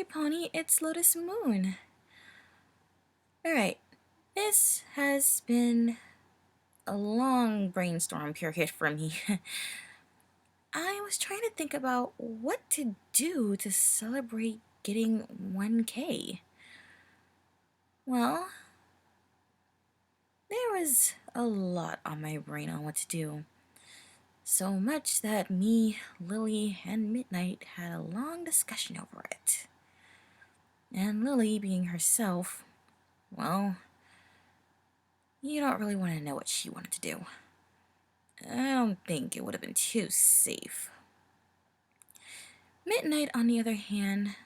everypony, it's Lotus Moon. Alright, this has been a long brainstorm period for me. I was trying to think about what to do to celebrate getting 1K. Well, there was a lot on my brain on what to do. So much that me, Lily, and Midnight had a long discussion over it. And Lily, being herself, well, you don't really want to know what she wanted to do. I don't think it would have been too safe. Midnight, on the other hand,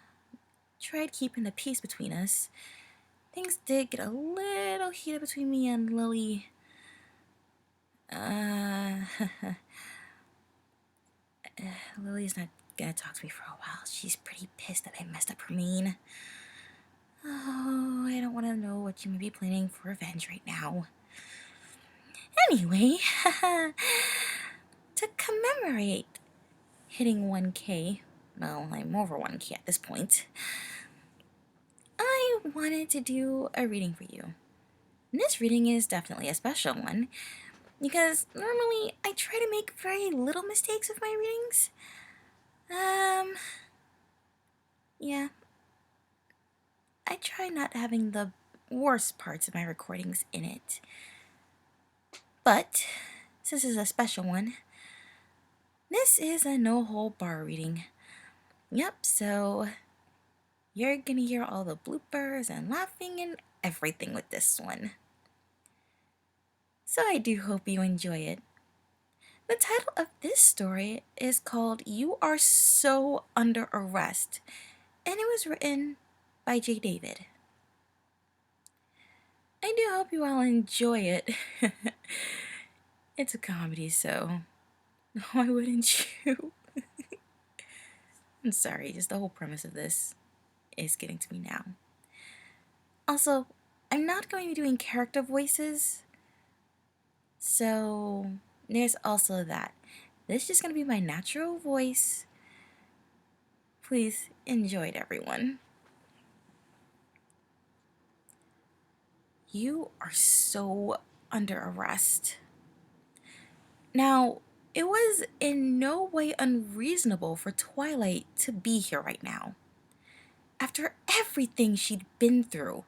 tried keeping the peace between us. Things did get a little heated between me and Lily. Lily's not gonna talk to me for a while. She's pretty pissed that I messed up her mane. Oh, I don't want to know what you may be planning for revenge right now. Anyway, to commemorate hitting 1K, well, I'm over 1K at this point, I wanted to do a reading for you. And this reading is definitely a special one, because normally I try to make very little mistakes with my readings. Yeah. I try not having the worst parts of my recordings in it. But, since this is a special one, this is a no-hold-bar reading. Yep, so you're gonna hear all the bloopers and laughing and everything with this one. So I do hope you enjoy it. The title of this story is called You Are So Under Arrest, and it was written by J. David. I do hope you all enjoy it. It's a comedy, so why wouldn't you? I'm sorry, just the whole premise of this is getting to me now. Also, I'm not going to be doing character voices, so there's also that. This is just going to be my natural voice. Please enjoy it, everyone. You are so under arrest. Now, it was in no way unreasonable for Twilight to be here right now. After everything she'd been through,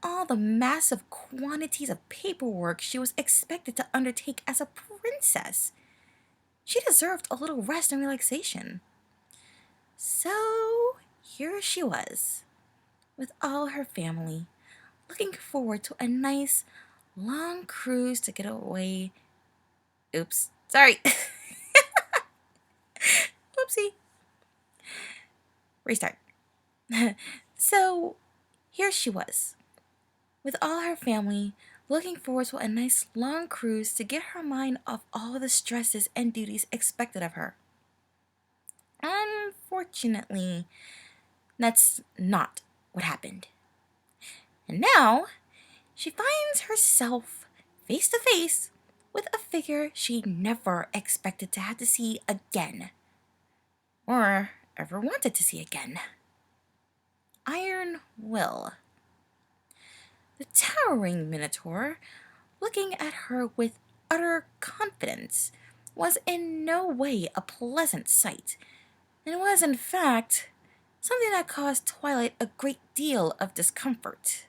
all the massive quantities of paperwork she was expected to undertake as a princess, she deserved a little rest and relaxation. So here she was, with all her family, looking forward to a nice, long cruise to get away. Oops, sorry. Whoopsie. Restart. So here she was, with all her family, looking forward to a nice long cruise to get her mind off all the stresses and duties expected of her. Unfortunately, that's not what happened. And now, she finds herself face to face with a figure she never expected to have to see again, or ever wanted to see again. Iron Will. The towering Minotaur, looking at her with utter confidence, was in no way a pleasant sight, and was, in fact, something that caused Twilight a great deal of discomfort.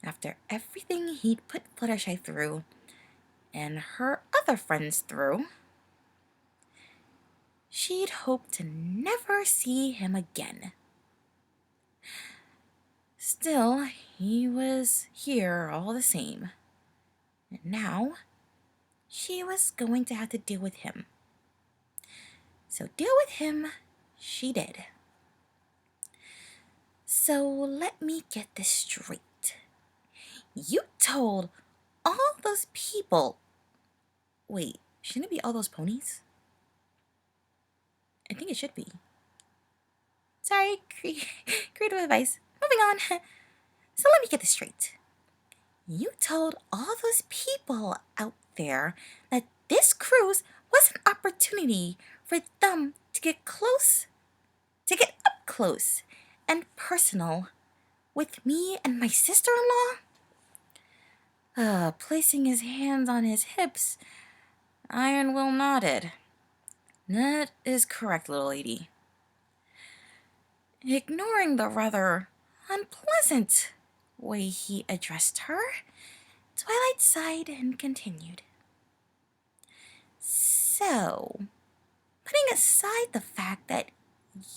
After everything he'd put Fluttershy through, and her other friends through, she'd hoped to never see him again. Still, he was here all the same, and now she was going to have to deal with him. So deal with him she did. So let me get this straight. You told all those people... Wait, shouldn't it be all those ponies? I think it should be. Sorry, creative advice. Moving on. So let me get this straight. You told all those people out there that this cruise was an opportunity for them to get up close and personal with me and my sister-in-law? Placing his hands on his hips, Iron Will nodded. That is correct, little lady. Ignoring the rather unpleasant way he addressed her, Twilight sighed and continued. So, putting aside the fact that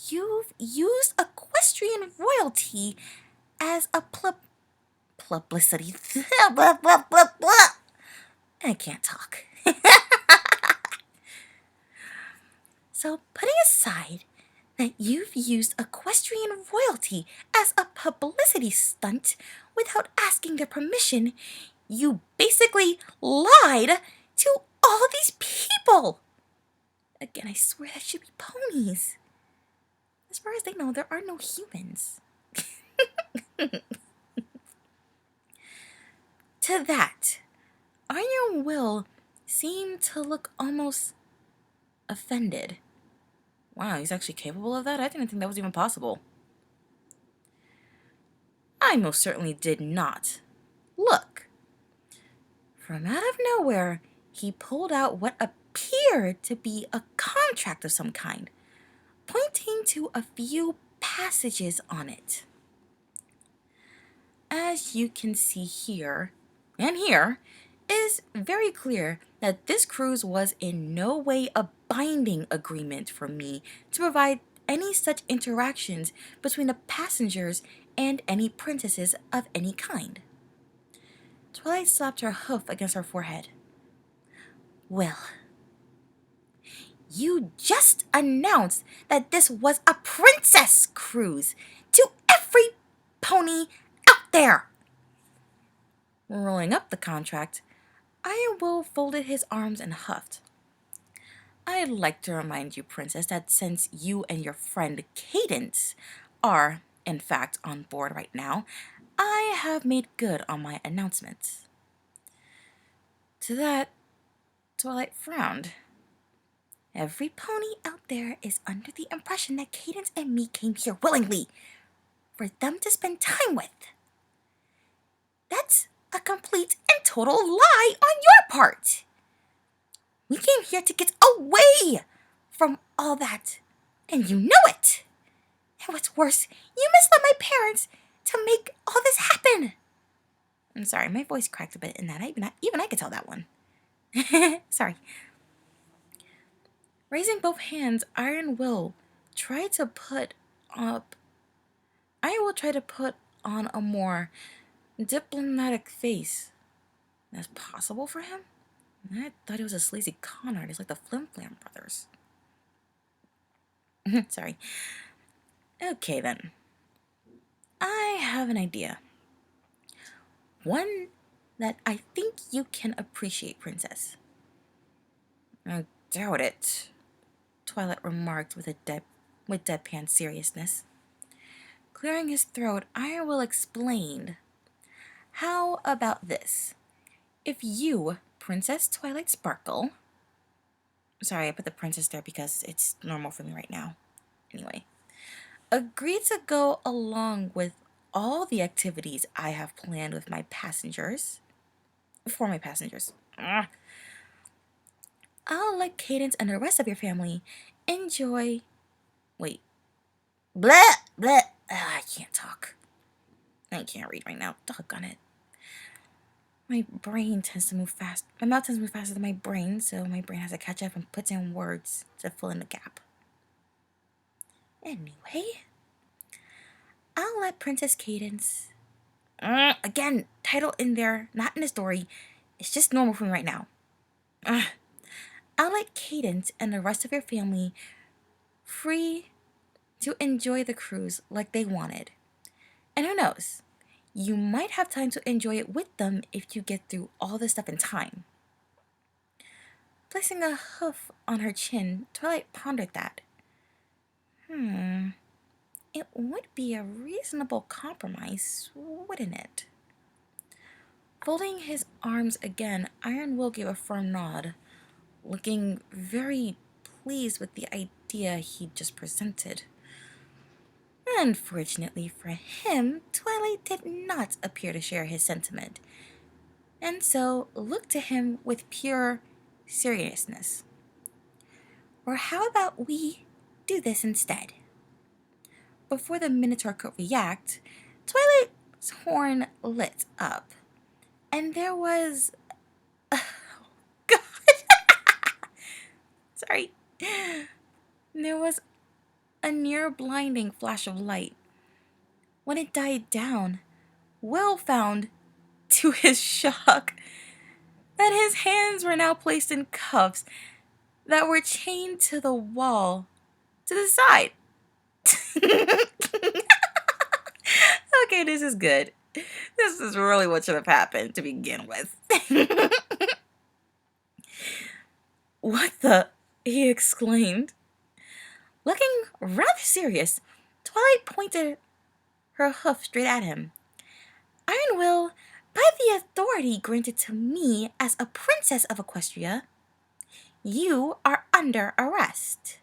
you've used equestrian royalty as a publicity. Blah, blah, blah, blah. I can't talk. So, putting aside that you've used equestrian royalty as a publicity stunt without asking their permission, you basically lied to all these people. Again, I swear that should be ponies. As far as they know, there are no humans. To that, Iron Will seemed to look almost offended. Wow, he's actually capable of that? I didn't think that was even possible. I most certainly did not. Look. From out of nowhere, he pulled out what appeared to be a contract of some kind, pointing to a few passages on it. As you can see here, and here, it is very clear that this cruise was in no way a binding agreement for me to provide any such interactions between the passengers and any princesses of any kind. Twilight slapped her hoof against her forehead. Well, you just announced that this was a princess cruise to every pony out there. Rolling up the contract, Iron Will folded his arms and huffed. I'd like to remind you, Princess, that since you and your friend Cadence are, in fact, on board right now, I have made good on my announcements. To that, Twilight frowned. Every pony out there is under the impression that Cadence and me came here willingly, for them to spend time with. That's a complete and total lie on your part. We came here to get away from all that, and you know it. And what's worse, you misled my parents to make all this happen. I'm sorry, my voice cracked a bit in that. Even I could tell that one. Sorry. Raising both hands, Iron Will try to put on a more diplomatic face as possible for him. I thought he was a sleazy con artist like the Flim Flam brothers. Sorry. Okay then. I have an idea. One that I think you can appreciate, Princess. I doubt it, Twilight remarked with deadpan seriousness. Clearing his throat, Iron Will explained. How about this? If you, Princess Twilight Sparkle... Sorry, I put the princess there because it's normal for me right now. Anyway. Agree to go along with all the activities I have planned with my passengers. For my passengers. I'll let Cadence and the rest of your family enjoy... Wait. Blah! Blah! I can't talk. I can't read right now. Doggone it. My brain tends to move fast. My mouth tends to move faster than my brain, so my brain has to catch up and put in words to fill in the gap. Anyway, I'll let Princess Cadence... again, title in there, not in the story. It's just normal for me right now. I'll let Cadence and the rest of your family free to enjoy the cruise like they wanted. And who knows, you might have time to enjoy it with them if you get through all this stuff in time. Placing a hoof on her chin, Twilight pondered that. It would be a reasonable compromise, wouldn't it? Folding his arms again, Iron Will gave a firm nod, looking very pleased with the idea he just presented. Unfortunately for him, Twilight did not appear to share his sentiment, and so looked to him with pure seriousness. Or how about we do this instead? Before the Minotaur could react, Twilight's horn lit up, and there was... God! Sorry. There was a near blinding flash of light. When it died down, Will found, to his shock, that his hands were now placed in cuffs that were chained to the wall to the side. Okay, this is good. This is really what should have happened to begin with. What the? He exclaimed. Looking rather serious, Twilight pointed her hoof straight at him. Iron Will, by the authority granted to me as a princess of Equestria, you are under arrest.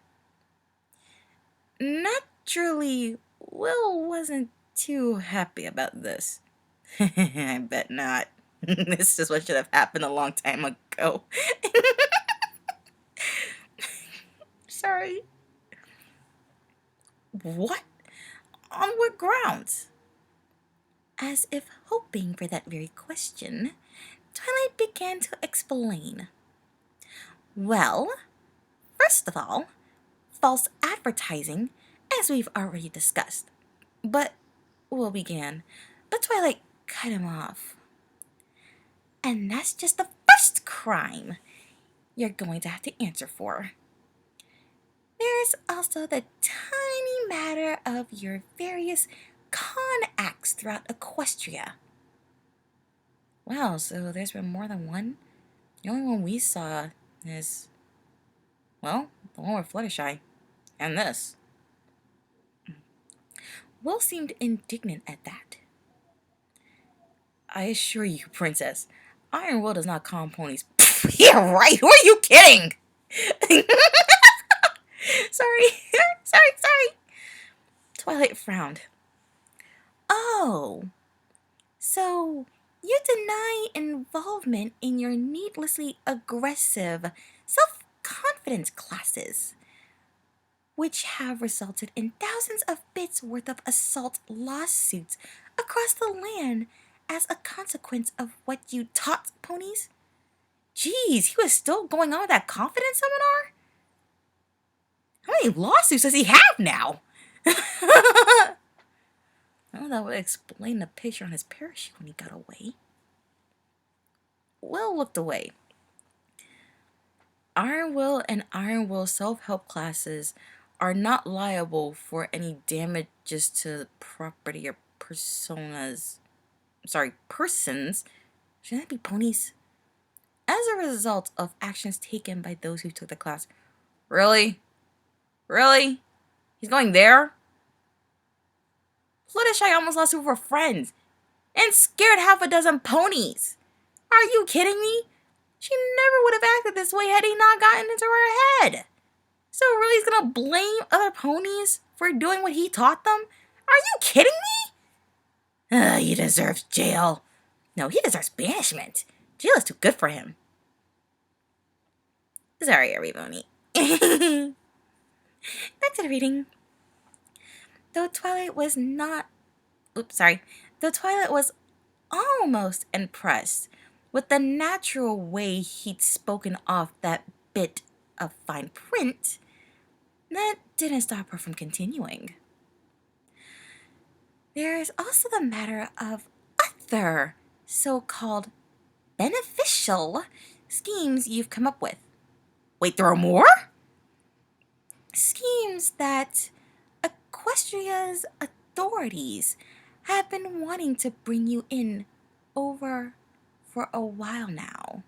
Naturally, Will wasn't too happy about this. I bet not. This is what should have happened a long time ago. Sorry. What? On what grounds? As if hoping for that very question, Twilight began to explain. Well, first of all, false advertising, as we've already discussed. But, Will began, but Twilight cut him off. And that's just the first crime you're going to have to answer for. There's also the tiny matter of your various con acts throughout Equestria. Wow, so there's been more than one? The only one we saw is, well, the one with Fluttershy. And this. Will seemed indignant at that. I assure you, Princess, Iron Will does not calm ponies. Yeah, right. Who are you kidding? Sorry. Sorry. Twilight frowned. Oh, so you deny involvement in your needlessly aggressive self-confidence classes, which have resulted in thousands of bits worth of assault lawsuits across the land as a consequence of what you taught ponies? Geez, he was still going on with that confidence seminar? How many lawsuits does he have now? Oh, that would explain the picture on his parachute when he got away. Will looked away. Iron Will and Iron Will self-help classes are not liable for any damages to property or persons. Shouldn't that be ponies? As a result of actions taken by those who took the class. Really? Really? He's going there? Fluttershy almost lost two of her friends and scared half a dozen ponies. Are you kidding me? She never would have acted this way had he not gotten into her head. So really he's gonna blame other ponies for doing what he taught them? Are you kidding me? He deserves jail. No, he deserves banishment. Jail is too good for him. Sorry, everybody. Back to the reading. Though Twilight was almost impressed with the natural way he'd spoken off that bit of fine print, that didn't stop her from continuing. There is also the matter of other so-called beneficial schemes you've come up with. Wait, there are more? Schemes that Equestria's authorities have been wanting to bring you in over for a while now.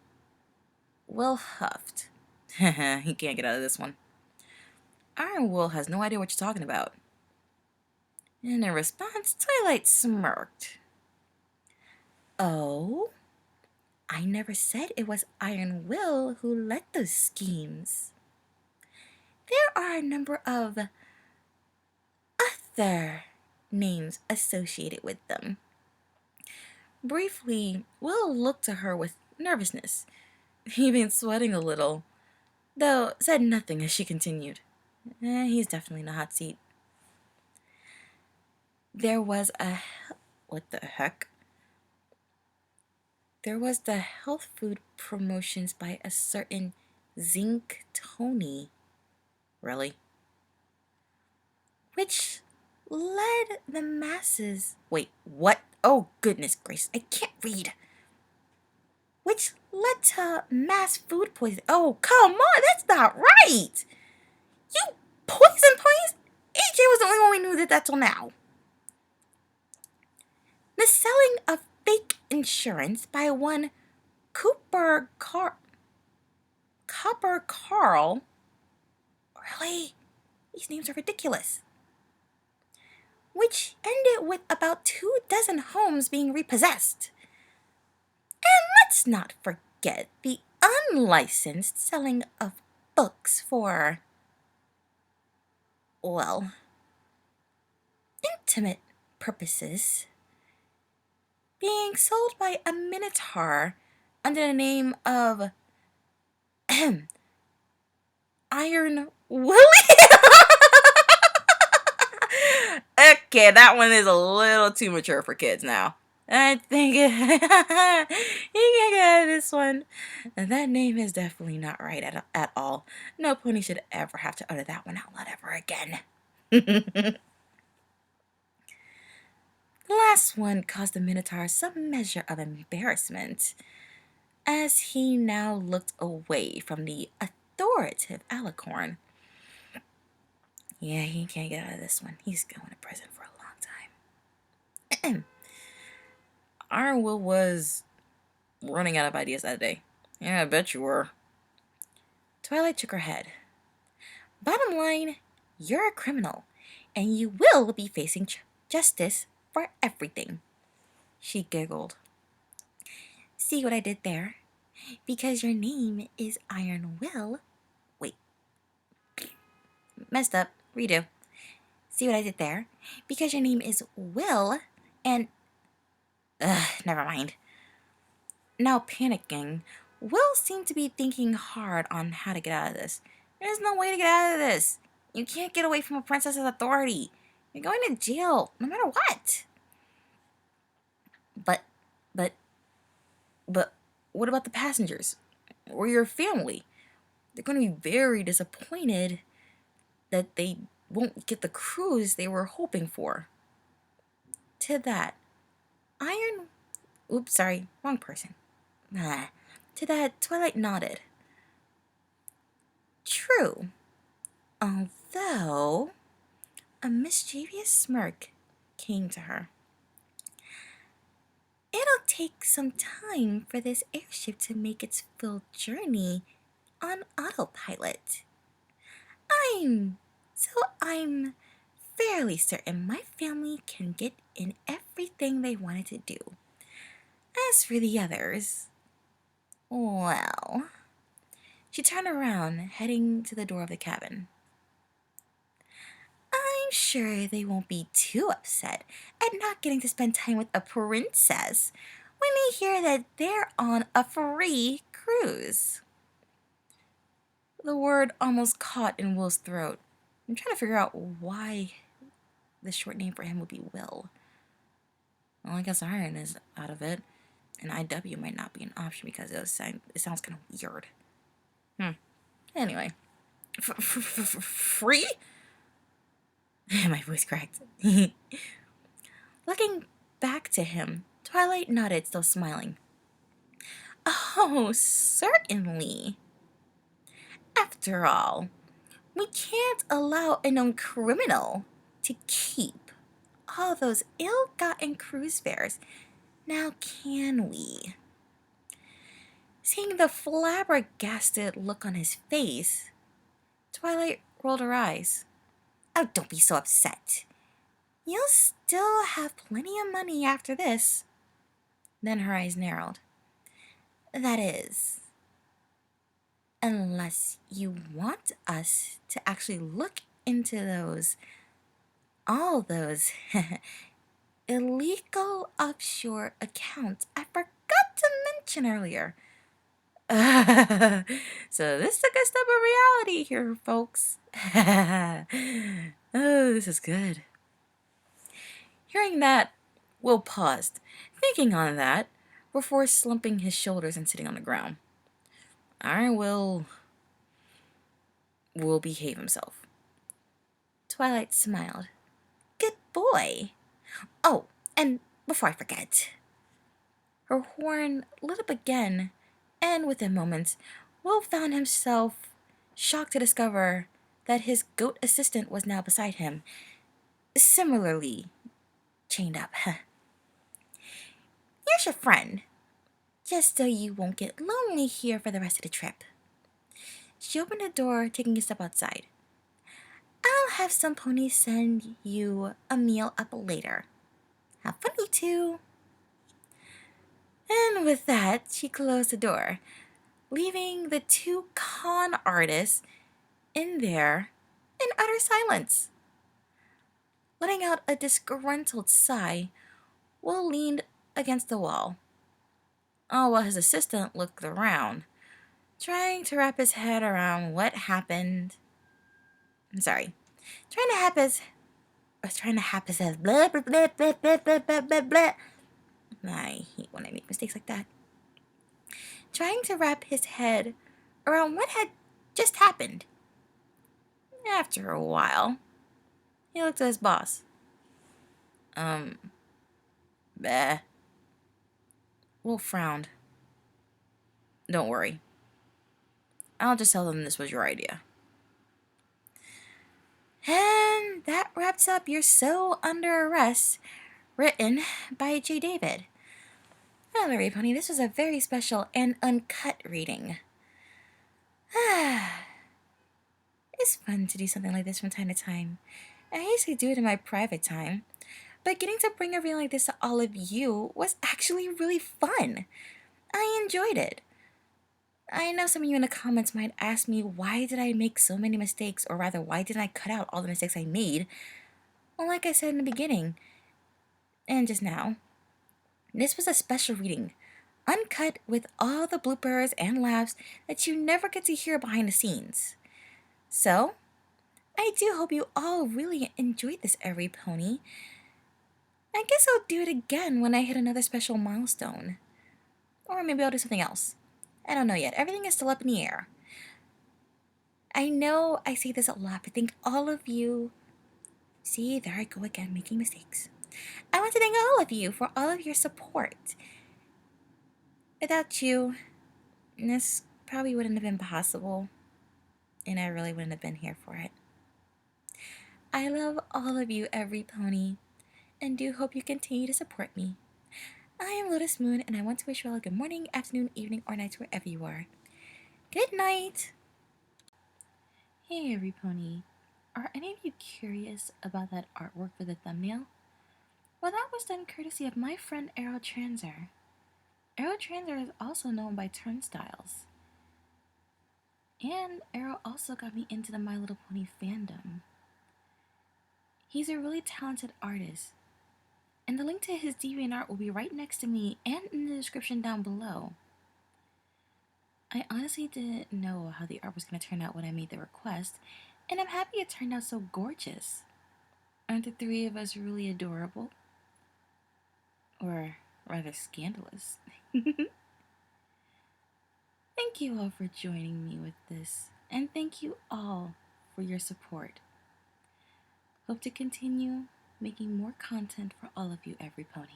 Will huffed. He can't get out of this one. Iron Will has no idea what you're talking about. And in response, Twilight smirked. Oh? I never said it was Iron Will who led those schemes. There are a number of other names associated with them. Briefly, Will looked at her with nervousness, even sweating a little, though said nothing as she continued. He's definitely in a hot seat. There was a... What the heck? There was the health food promotions by a certain Zinc Tony. Really? Which led the masses... Wait, what? Oh, goodness gracious, I can't read. Which led to mass food poisoning. Oh, come on, that's not right. You poison ponies? AJ was the only one we knew that till now. The selling of fake insurance by one Copper Carl. Really? These names are ridiculous. Which ended with about 24 homes being repossessed. And let's not forget the unlicensed selling of books for, well, intimate purposes, being sold by a minotaur under the name of Iron Willie. Okay, that one is a little too mature for kids now. I think you can get out of this one. That name is definitely not right at all. No pony should ever have to utter that one out loud ever again. The last one caused the Minotaur some measure of embarrassment, as he now looked away from the authoritative Alicorn. Yeah, he can't get out of this one. He's going to prison for a long time. Ironwood was running out of ideas that day. Yeah, I bet you were. Twilight shook her head. Bottom line, you're a criminal, and you will be facing justice for everything. She giggled. See what I did there? Because your name is Iron Will. Wait. Messed up. Redo. See what I did there? Because your name is Will, and... never mind. Now panicking, Will seemed to be thinking hard on how to get out of this. There's no way to get out of this. You can't get away from a princess's authority. You're going to jail, no matter what. But, what about the passengers? Or your family? They're going to be very disappointed that they won't get the cruise they were hoping for. To that, Oops, sorry, wrong person. To that, Twilight nodded. True. Although, a mischievous smirk came to her. It'll take some time for this airship to make its full journey on autopilot. I'm fairly certain my family can get in everything they wanted to do. As for the others, well... She turned around, heading to the door of the cabin. I'm sure they won't be too upset at not getting to spend time with a princess when they hear that they're on a free cruise. The word almost caught in Will's throat. I'm trying to figure out why the short name for him would be Will. Well, I guess Iron is out of it, and IW might not be an option because it sounds kind of weird. Anyway. Free? My voice cracked. Looking back to him, Twilight nodded, still smiling. Oh, certainly. After all, we can't allow a known criminal to keep all those ill-gotten cruise fares. Now can we? Seeing the flabbergasted look on his face, Twilight rolled her eyes. Oh, don't be so upset. You'll still have plenty of money after this. Then her eyes narrowed. That is, unless you want us to actually look into those all those illegal offshore accounts I forgot to mention earlier. So this took a step of reality here, folks. Oh, this is good. Hearing that, Will paused, thinking on that, before slumping his shoulders and sitting on the ground. Iron will behave himself. Twilight smiled. Good boy. Oh, and before I forget. Her horn lit up again, and within moments, Will found himself shocked to discover that his goat assistant was now beside him, similarly chained up. Here's your friend, just so you won't get lonely here for the rest of the trip. She opened the door, taking a step outside. I'll have some ponies send you a meal up later. Have fun, you two. And with that, she closed the door, leaving the two con artists in there in utter silence. Letting out a disgruntled sigh, Will leaned against the wall. All while his assistant looked around, trying to wrap his head around what happened. I'm sorry. Trying to wrap his head. Blah, blah, blah, blah, blah, blah, blah, blah, blah. I hate when I make mistakes like that. Trying to wrap his head around what had just happened. After a while, he looked at his boss. Bah. Will frowned. Don't worry. I'll just tell them this was your idea. And that wraps up You're So Under Arrest, written by J. David. Well, everybody, this was a very special and uncut reading. It's fun to do something like this from time to time. I usually do it in my private time, but getting to bring a reading like this to all of you was actually really fun. I enjoyed it. I know some of you in the comments might ask me, why did I make so many mistakes, or rather, why didn't I cut out all the mistakes I made? Well, like I said in the beginning, and just now, this was a special reading, uncut with all the bloopers and laughs that you never get to hear behind the scenes. So, I do hope you all really enjoyed this Every Pony. I guess I'll do it again when I hit another special milestone. Or maybe I'll do something else. I don't know yet. Everything is still up in the air. I know I say this a lot, but thank all of you. See, there I go again, making mistakes. I want to thank all of you for all of your support. Without you, this probably wouldn't have been possible, and I really wouldn't have been here for it. I love all of you, Every Pony, and do hope you continue to support me. I am Lotus Moon, and I want to wish you all a good morning, afternoon, evening, or night wherever you are. Good night! Hey, Every Pony. Are any of you curious about that artwork for the thumbnail? Well, that was done courtesy of my friend Arrow Transer. Arrow Transer is also known by Turnstiles. And Arrow also got me into the My Little Pony fandom. He's a really talented artist, and the link to his DeviantArt will be right next to me and in the description down below. I honestly didn't know how the art was going to turn out when I made the request, and I'm happy it turned out so gorgeous. Aren't the three of us really adorable? Or rather scandalous. Thank you all for joining me with this, and thank you all for your support. Hope to continue making more content for all of you, Every Pony.